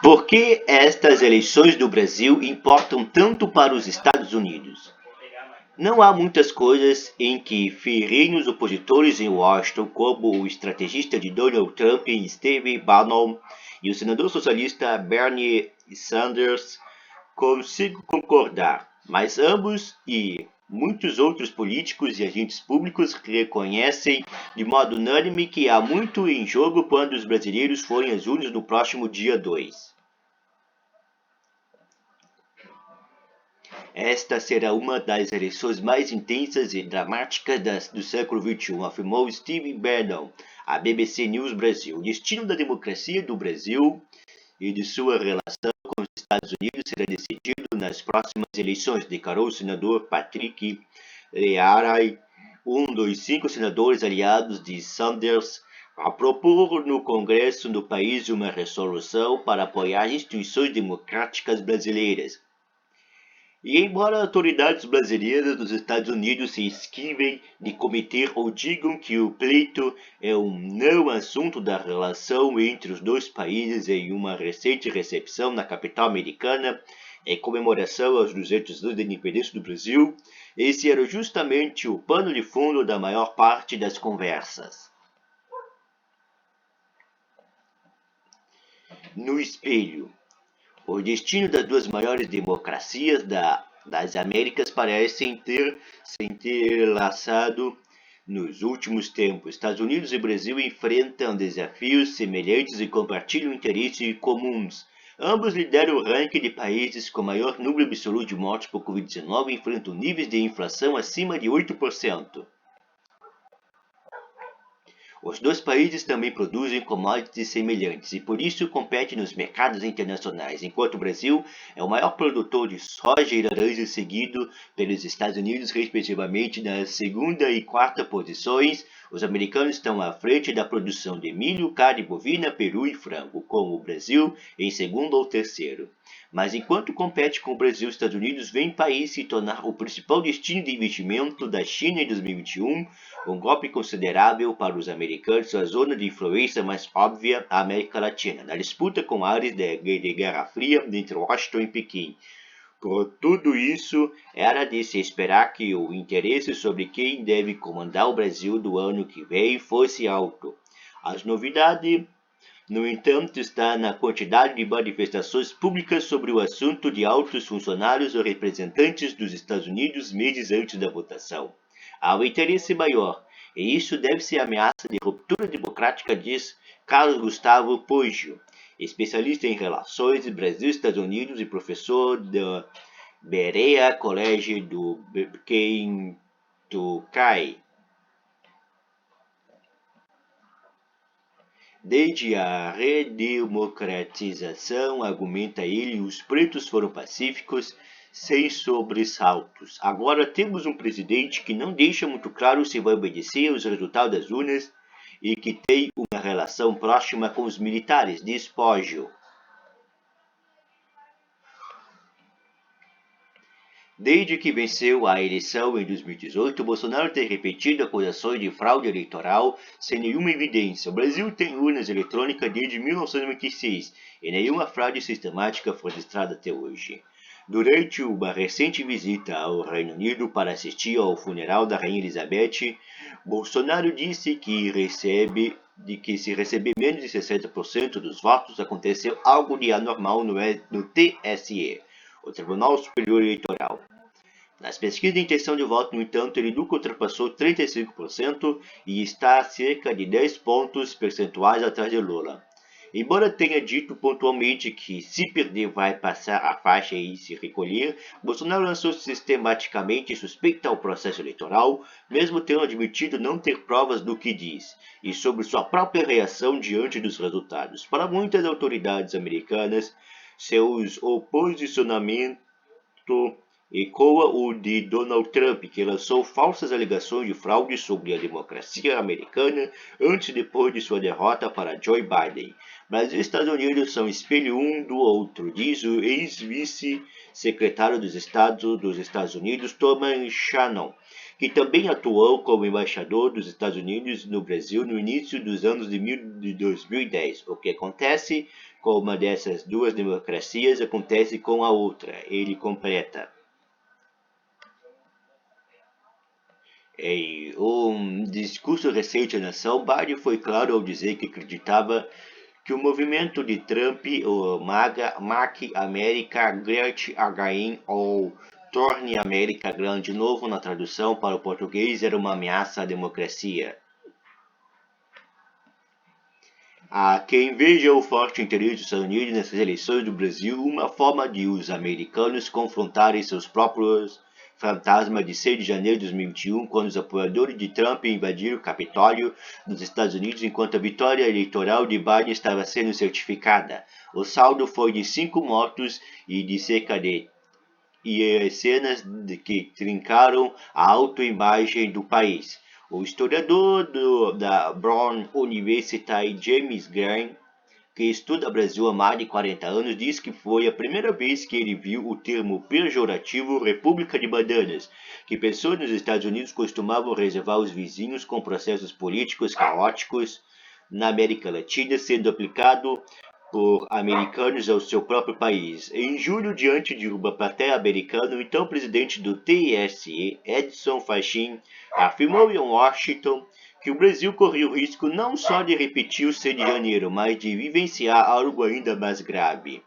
Por que estas eleições do Brasil importam tanto para os Estados Unidos? Não há muitas coisas em que ferrenhos opositores em Washington, como o estrategista de Donald Trump, Steve Bannon, e o senador socialista Bernie Sanders, consigam concordar, mas ambos e muitos outros políticos e agentes públicos reconhecem de modo unânime que há muito em jogo quando os brasileiros forem às urnas no próximo dia 2. Esta será uma das eleições mais intensas e dramáticas do século XXI, afirmou Steve Bannon à BBC News Brasil. O destino da democracia do Brasil e de sua relação com os Estados Unidos será decidido nas próximas eleições, declarou o senador Patrick Leahy, um dos 5 senadores aliados de Sanders, a propor no Congresso do país uma resolução para apoiar as instituições democráticas brasileiras. E embora autoridades brasileiras dos Estados Unidos se esquivem de cometer ou digam que o pleito é um não assunto da relação entre os dois países em uma recente recepção na capital americana, em comemoração aos 200 anos da independência do Brasil, esse era justamente o pano de fundo da maior parte das conversas. No espelho. O destino das duas maiores democracias das Américas parecem ter se entrelaçado nos últimos tempos. Estados Unidos e Brasil enfrentam desafios semelhantes e compartilham interesses comuns. Ambos lideram o ranking de países com maior número absoluto de mortes por Covid-19 e enfrentam níveis de inflação acima de 8%. Os dois países também produzem commodities semelhantes e por isso competem nos mercados internacionais, enquanto o Brasil é o maior produtor de soja e laranja, seguido pelos Estados Unidos, respectivamente, nas segunda e quarta posições. Os americanos estão à frente da produção de milho, carne bovina, peru e frango, com o Brasil em segundo ou terceiro. Mas enquanto compete com o Brasil, os Estados Unidos vem país se tornar o principal destino de investimento da China em 2021, um golpe considerável para os americanos, a zona de influência mais óbvia, a América Latina, na disputa com áreas de Guerra Fria entre Washington e Pequim. Por tudo isso, era de se esperar que o interesse sobre quem deve comandar o Brasil do ano que vem fosse alto. As novidades, no entanto, está na quantidade de manifestações públicas sobre o assunto de altos funcionários ou representantes dos Estados Unidos meses antes da votação. Há um interesse maior, e isso deve-se à ameaça de ruptura democrática, diz Carlos Gustavo Poggio, especialista em relações Brasil-Estados Unidos e professor do Berea College do Kentucky. Desde a redemocratização, argumenta ele, os pretos foram pacíficos, sem sobressaltos. Agora temos um presidente que não deixa muito claro se vai obedecer aos resultados das urnas e que tem uma relação próxima com os militares, diz Poggio. Desde que venceu a eleição em 2018, Bolsonaro tem repetido acusações de fraude eleitoral sem nenhuma evidência. O Brasil tem urnas eletrônicas desde 1996 e nenhuma fraude sistemática foi registrada até hoje. Durante uma recente visita ao Reino Unido para assistir ao funeral da Rainha Elizabeth, Bolsonaro disse que se receber menos de 60% dos votos aconteceu algo de anormal no TSE. O Tribunal Superior Eleitoral. Nas pesquisas de intenção de voto, no entanto, ele nunca ultrapassou 35% e está a cerca de 10 pontos percentuais atrás de Lula. Embora tenha dito pontualmente que se perder vai passar a faixa e se recolher, Bolsonaro lançou sistematicamente suspeita ao processo eleitoral, mesmo tendo admitido não ter provas do que diz, e sobre sua própria reação diante dos resultados. Para muitas autoridades americanas, seus posicionamentos ecoa o de Donald Trump, que lançou falsas alegações de fraude sobre a democracia americana antes e depois de sua derrota para Joe Biden. Brasil e Estados Unidos são espelho um do outro, diz o ex-vice-secretário dos Estados Unidos, Thomas Shannon, que também atuou como embaixador dos Estados Unidos no Brasil no início dos anos de 2010. O que acontece com uma dessas duas democracias acontece com a outra, ele completa. Em um discurso recente à nação, Biden foi claro ao dizer que acreditava que o movimento de Trump, o MAGA, Make America Great Again, ou Torne a América Grande de Novo na tradução para o português, era uma ameaça à democracia. Há quem veja o forte interesse dos Estados Unidos nessas eleições do Brasil uma forma de os americanos confrontarem seus próprios fantasmas de 6 de janeiro de 2021, quando os apoiadores de Trump invadiram o Capitólio dos Estados Unidos enquanto a vitória eleitoral de Biden estava sendo certificada. O saldo foi de 5 mortos e de cerca de cenas que trincaram a autoimagem do país. O historiador da Brown University, James Graham, que estuda Brasil há mais de 40 anos, diz que foi a primeira vez que ele viu o termo pejorativo República de Bananas, que pessoas nos Estados Unidos costumavam reservar aos vizinhos com processos políticos caóticos na América Latina, sendo aplicado por americanos ao seu próprio país. Em julho, diante de uma plateia americana, o então presidente do TSE, Edson Fachin, afirmou em Washington que o Brasil corria o risco não só de repetir o 6 de janeiro, mas de vivenciar algo ainda mais grave.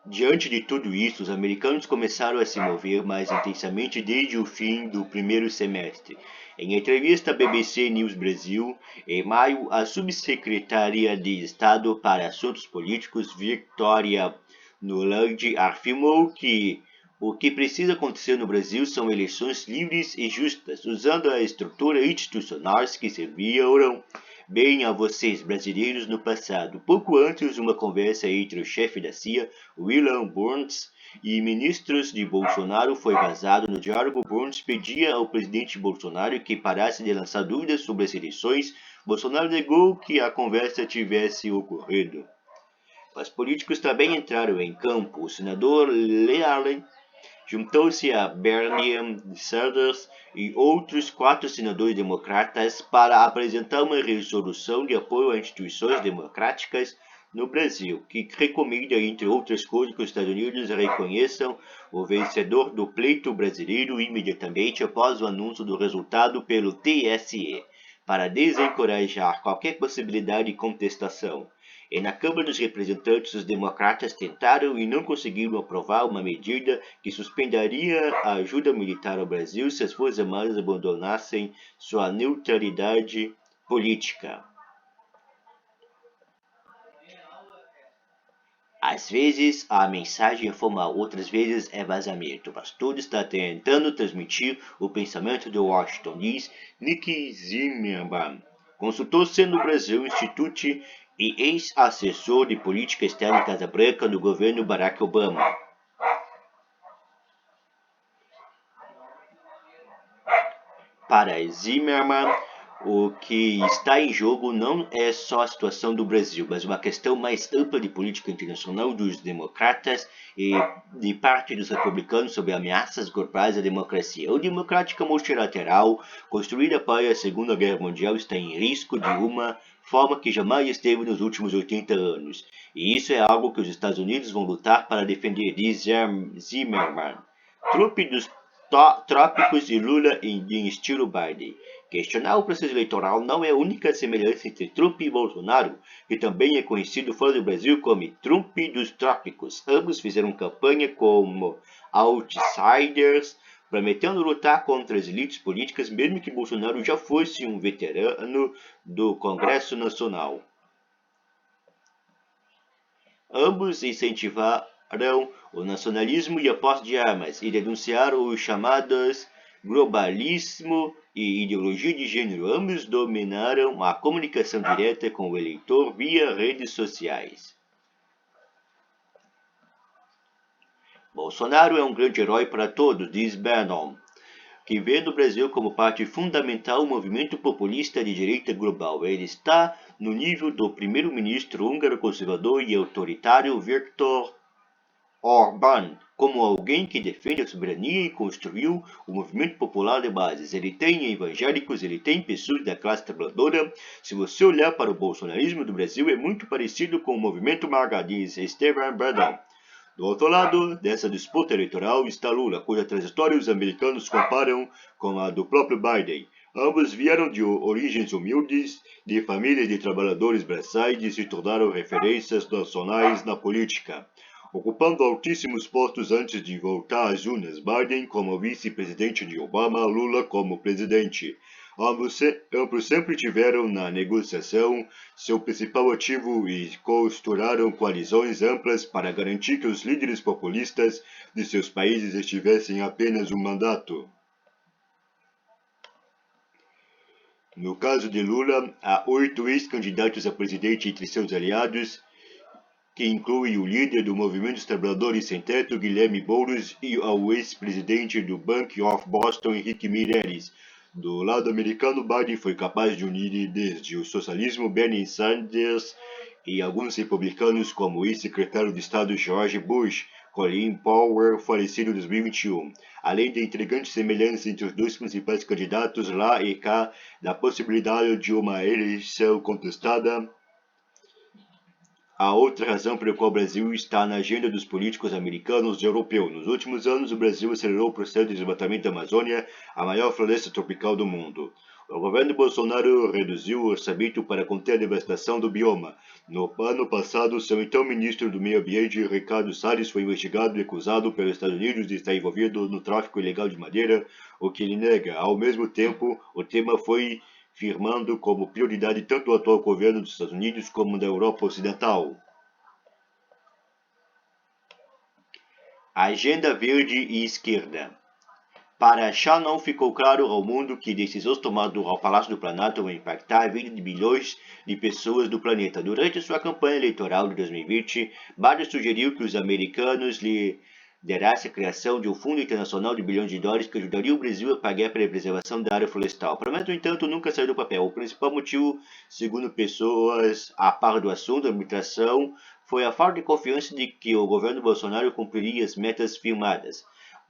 Diante de tudo isso, os americanos começaram a se mover mais intensamente desde o fim do primeiro semestre. Em entrevista à BBC News Brasil, em maio, a subsecretaria de Estado para Assuntos Políticos, Victoria Nuland, afirmou que o que precisa acontecer no Brasil são eleições livres e justas, usando a estrutura institucional que serviram bem a vocês, brasileiros, no passado. Pouco antes, uma conversa entre o chefe da CIA, William Burns, e ministros de Bolsonaro foi vazado. No diálogo, Burns pedia ao presidente Bolsonaro que parasse de lançar dúvidas sobre as eleições. Bolsonaro negou que a conversa tivesse ocorrido. Os políticos também entraram em campo. O senador Lealen juntou-se a Bernie Sanders e outros 4 senadores democratas para apresentar uma resolução de apoio a instituições democráticas no Brasil, que recomenda, entre outras coisas, que os Estados Unidos reconheçam o vencedor do pleito brasileiro imediatamente após o anúncio do resultado pelo TSE, para desencorajar qualquer possibilidade de contestação. E na Câmara dos Representantes, os democratas tentaram e não conseguiram aprovar uma medida que suspenderia a ajuda militar ao Brasil se as Forças Armadas abandonassem sua neutralidade política. Às vezes a mensagem é formal, outras vezes é vazamento, mas tudo está tentando transmitir o pensamento de Washington, diz Nick Zimmerman, consultor no Brasil Institute e ex-assessor de política externa em Casa Branca no governo Barack Obama. Para Zimmerman, o que está em jogo não é só a situação do Brasil, mas uma questão mais ampla de política internacional dos democratas e de parte dos republicanos sobre ameaças globais à democracia. A democrática multilateral, construída para a Segunda Guerra Mundial, está em risco de uma forma que jamais esteve nos últimos 80 anos. E isso é algo que os Estados Unidos vão lutar para defender, diz Zimmerman. Trupe dos trópicos e Lula em estilo Biden. Questionar o processo eleitoral não é a única semelhança entre Trump e Bolsonaro, que também é conhecido fora do Brasil como Trump dos trópicos. Ambos fizeram campanha como outsiders, prometendo lutar contra as elites políticas, mesmo que Bolsonaro já fosse um veterano do Congresso Nacional. Ambos incentivaram o nacionalismo e a posse de armas e denunciaram os chamados globalismo e ideologia de gênero. Ambos dominaram a comunicação direta com o eleitor via redes sociais. Bolsonaro é um grande herói para todos, diz Bannon. que vê no Brasil como parte fundamental do movimento populista de direita global. Ele está no nível do primeiro-ministro húngaro conservador e autoritário Viktor Orbán, como alguém que defende a soberania e construiu o movimento popular de bases. Ele tem evangélicos, ele tem pessoas da classe trabalhadora. Se você olhar para o bolsonarismo do Brasil, é muito parecido com o movimento MAGA, diz Esteban Bradão. Do outro lado dessa disputa eleitoral está Lula, cuja trajetória os americanos comparam com a do próprio Biden. Ambos vieram de origens humildes, de famílias de trabalhadores braçais e se tornaram referências nacionais na política, ocupando altíssimos postos antes de voltar às urnas. Biden como vice-presidente de Obama, Lula como presidente. Ambos sempre tiveram na negociação seu principal ativo e costuraram coalizões amplas para garantir que os líderes populistas de seus países estivessem apenas um mandato. No caso de Lula, há 8 ex-candidatos a presidente entre seus aliados, que inclui o líder do Movimento dos Trabalhadores Sem Teto, Guilherme Boulos, e ao ex-presidente do Bank of Boston, Henrique Meirelles. Do lado americano, Biden foi capaz de unir desde o socialismo Bernie Sanders e alguns republicanos como o ex-secretário de Estado George Bush, Colin Powell, falecido em 2021, além de intrigantes semelhanças entre os dois principais candidatos lá e cá, da possibilidade de uma eleição contestada. A outra razão pela qual o Brasil está na agenda dos políticos americanos e europeus. Nos últimos anos, o Brasil acelerou o processo de desmatamento da Amazônia, a maior floresta tropical do mundo. O governo Bolsonaro reduziu o orçamento para conter a devastação do bioma. No ano passado, seu então ministro do Meio Ambiente, Ricardo Salles, foi investigado e acusado pelos Estados Unidos de estar envolvido no tráfico ilegal de madeira, o que ele nega. Ao mesmo tempo, o tema foi firmando como prioridade tanto o atual governo dos Estados Unidos como da Europa Ocidental. Agenda Verde e Esquerda. Para já não ficou claro ao mundo que decisões tomadas ao Palácio do Planalto vão impactar a vida de bilhões de pessoas do planeta. Durante sua campanha eleitoral de 2020, Biden sugeriu que os americanos liderassem a criação de um fundo internacional de bilhões de dólares que ajudaria o Brasil a pagar pela preservação da área florestal. Mas, no entanto, nunca saiu do papel. O principal motivo, segundo pessoas a par do assunto da arbitração, foi a falta de confiança de que o governo Bolsonaro cumpriria as metas firmadas.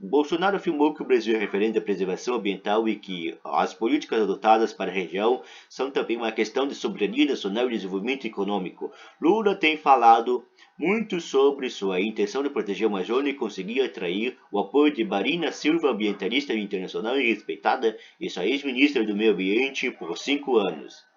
Bolsonaro afirmou que o Brasil é referente à preservação ambiental e que as políticas adotadas para a região são também uma questão de soberania nacional e desenvolvimento econômico. Lula tem falado muito sobre sua intenção de proteger a Amazônia e conseguir atrair o apoio de Marina Silva, ambientalista internacional e respeitada, e sua ex-ministra do Meio Ambiente por 5 anos.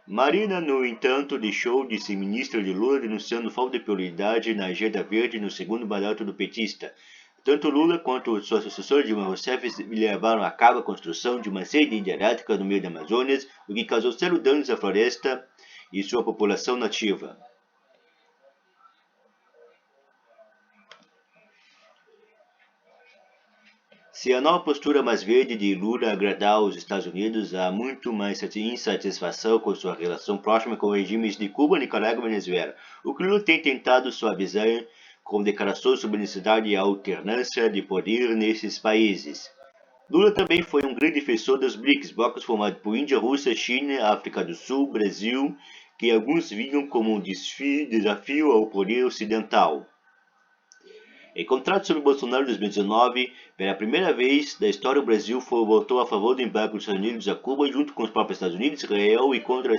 Marina, no entanto, deixou de ser ministra de Lula, denunciando falta de prioridade na agenda verde no segundo mandato do petista. Tanto Lula quanto o seu sucessor Dilma Rousseff levaram a cabo a construção de uma sede hidrelétrica no meio da Amazônia, o que causou sérios danos à floresta e sua população nativa. Se a nova postura mais verde de Lula agradar os Estados Unidos, há muito mais insatisfação com sua relação próxima com regimes de Cuba, Nicarágua e Venezuela. O que Lula tem tentado suavizar com declarações sobre a necessidade de alternância de poder nesses países. Lula também foi um grande defensor dos BRICS, blocos formados por Índia, Rússia, China, África do Sul, Brasil, que alguns viam como um desafio ao poder ocidental. Em contrato sobre Bolsonaro em 2019, pela primeira vez da história o Brasil votou a favor do embargo dos Estados Unidos a Cuba, junto com os próprios Estados Unidos, Israel e contra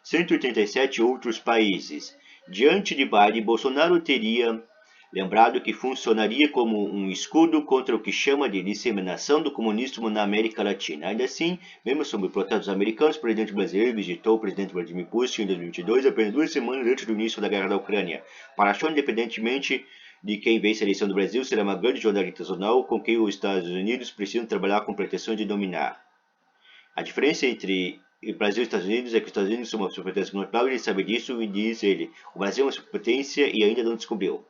187 outros países. Diante de Biden, Bolsonaro teria lembrado que funcionaria como um escudo contra o que chama de disseminação do comunismo na América Latina. Ainda assim, mesmo sob protestos americanos, o presidente brasileiro visitou o presidente Vladimir Putin em 2022, apenas 2 semanas antes do início da guerra da Ucrânia. Para achar, independentemente de quem vence a eleição do Brasil, será uma grande jornada internacional com quem os Estados Unidos precisam trabalhar com pretensão de dominar. A diferença entre o Brasil e os Estados Unidos é que os Estados Unidos são uma superpotência global e ele sabe disso e diz ele. O Brasil é uma superpotência e ainda não descobriu.